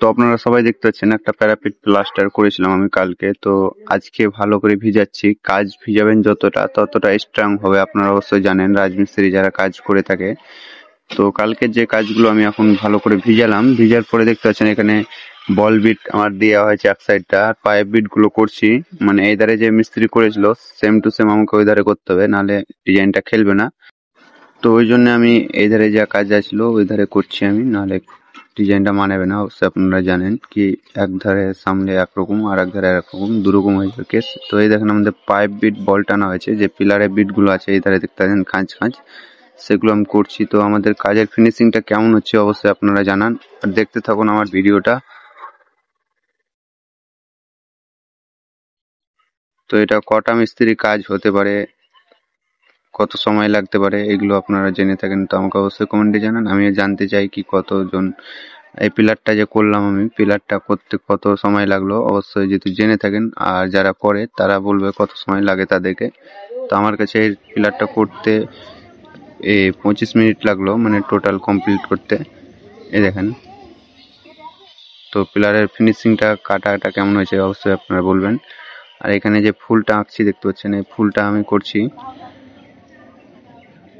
তো আপনারা সবাই দেখতে পাচ্ছেন একটা প্যারাপিট প্লাস্টার করেছিলাম আমি কালকে। তো আজকে ভালো করে ভিজাচ্ছি। কাজ ভিজাবেন যতটা ততটা স্ট্রং হবে। আপনারা অবশ্যই জানেন রাজমিস্ত্রি যারা কাজ করে থাকে। তো কালকে যে কাজগুলো আমি এখন ভালো করে ভিজালাম, ভিজার পরে দেখতে পাচ্ছেন এখানে বল বিট আমার দেওয়া হয়েছে এক সাইডটা, আর পাইপ বিট গুলো করছি। মানে এই ধারে যে মিস্ত্রি করেছিল সেম টু সেম আমাকে ওই ধারে করতে হবে, নাহলে ডিজাইনটা খেলবে না। তো ওই জন্য আমি এই ধারে যা কাজ আছিল ওই ধারে করছি আমি, নাহলে ডিজাইনটা মানাবে না। অবশ্যই আপনারা জানেন কি এক ধারে সামনে একরকম আর এক ধারে একরকম, দুরকম হয়েছে কেস। তো এই দেখেন আমাদের পাইপ বিট বল টানা হয়েছে, যে পিলারের বিট গুলো আছে এই ধারে দেখতে পাচ্ছেন খাঁজ খাঁজ, সেগুলো আমি করছি। তো আমাদের কাজের ফিনিশিংটা কেমন হচ্ছে অবশ্যই আপনারা জানান, আর দেখতে থাকুন আমার ভিডিওটা। তো এটা কটা মিস্ত্রি কাজ হতে পারে, কত সময় লাগতে পারে, এগুলো আপনারা জেনে থাকেন তো আমাকে অবশ্যই কমেন্টে জানান। আমিও জানতে চাই কি কতজন এই পিলারটা যে করলাম আমি, পিলারটা করতে কত সময় লাগলো অবশ্যই যদি জেনে থাকেন, আর যারা করে তারা বলবে কত সময় লাগে তাদেরকে। তো আমার কাছে এই পিলারটা করতে 25 মিনিট লাগলো, মানে টোটাল কমপ্লিট করতে। এই দেখেন। তো পিলারের ফিনিশিংটা কাটাটা কেমন হয়েছে অবশ্যই আপনারা বলবেন। আর এখানে যে ফুলটা আঁকছি দেখতে পাচ্ছেন, এই ফুলটা আমি করছি।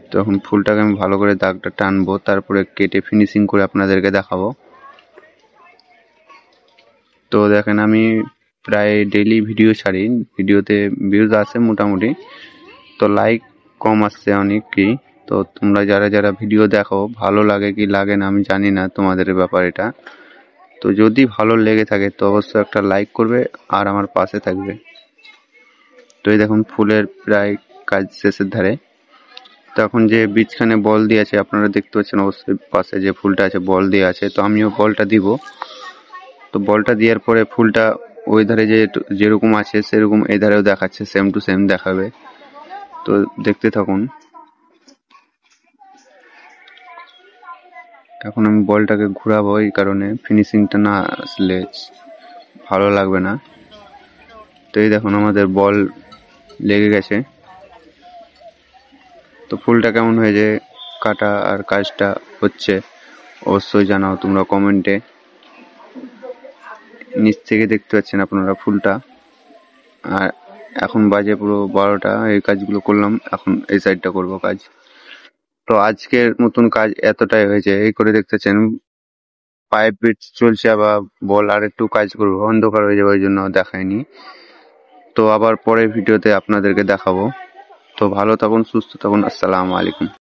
তো এখন ফুলটাকে আমি ভালো করে দাগটা টানবো, তারপরে কেটে ফিনিশিং করে আপনাদেরকে দেখাবো। তো দেখেন আমি প্রায় ডেইলি ভিডিও ছাড়ি, ভিডিওতে ভিউজ আসে মোটামুটি, তো লাইক কম আসছে অনেকই। তো তোমরা যারা যারা ভিডিও দেখো, ভালো লাগে কি লাগে না আমি জানি না, তোমাদের ব্যাপার এটা। তো যদি ভালো লেগে থাকে তো অবশ্যই একটা লাইক করবে আর আমার পাশে থাকবে। তো এই দেখুন ফুলের প্রায় কাজ শেষের ধারে। তো এখন যে বীজখানে বল দিয়ে আছে আপনারা দেখতে পাচ্ছেন, অবশ্যই পাশে যে ফুলটা আছে বল দিয়ে আছে, তো আমিও বলটা দিব। তো বলটা দেওয়ার পরে ফুলটা ওই ধারে যে যেরকম আছে সেরকম এই ধারেও দেখাচ্ছে, সেম টু সেম দেখাবে। তো দেখতে থাকুন। এখন আমি বলটাকে ঘুরাবো, এই কারণে ফিনিশিংটা না আসলে ভালো লাগবে না। তো এই দেখুন আমাদের বল লেগে গেছে। তো ফুলটা কেমন হয়েছে, কাটা আর কাজটা হচ্ছে অবশ্যই জানাও তোমরা কমেন্টে। নিচ থেকে দেখতে পাচ্ছেন আপনারা ফুলটা। আর এখন বাজে পুরো 12টা, এই কাজগুলো করলাম, এখন এই সাইডটা করব কাজ। তো আজকের মতন কাজ এতটাই হয়েছে। এই করে দেখতেছেন পাইপ বিট চলছে, আবার বল আর একটু কাজ করবো, অন্ধকার হয়ে যাবে ওই জন্য দেখায়নি। তো আবার পরের ভিডিওতে আপনাদেরকে দেখাবো। তো ভালো থাকুন, সুস্থ থাকুন, আসসালামু আলাইকুম।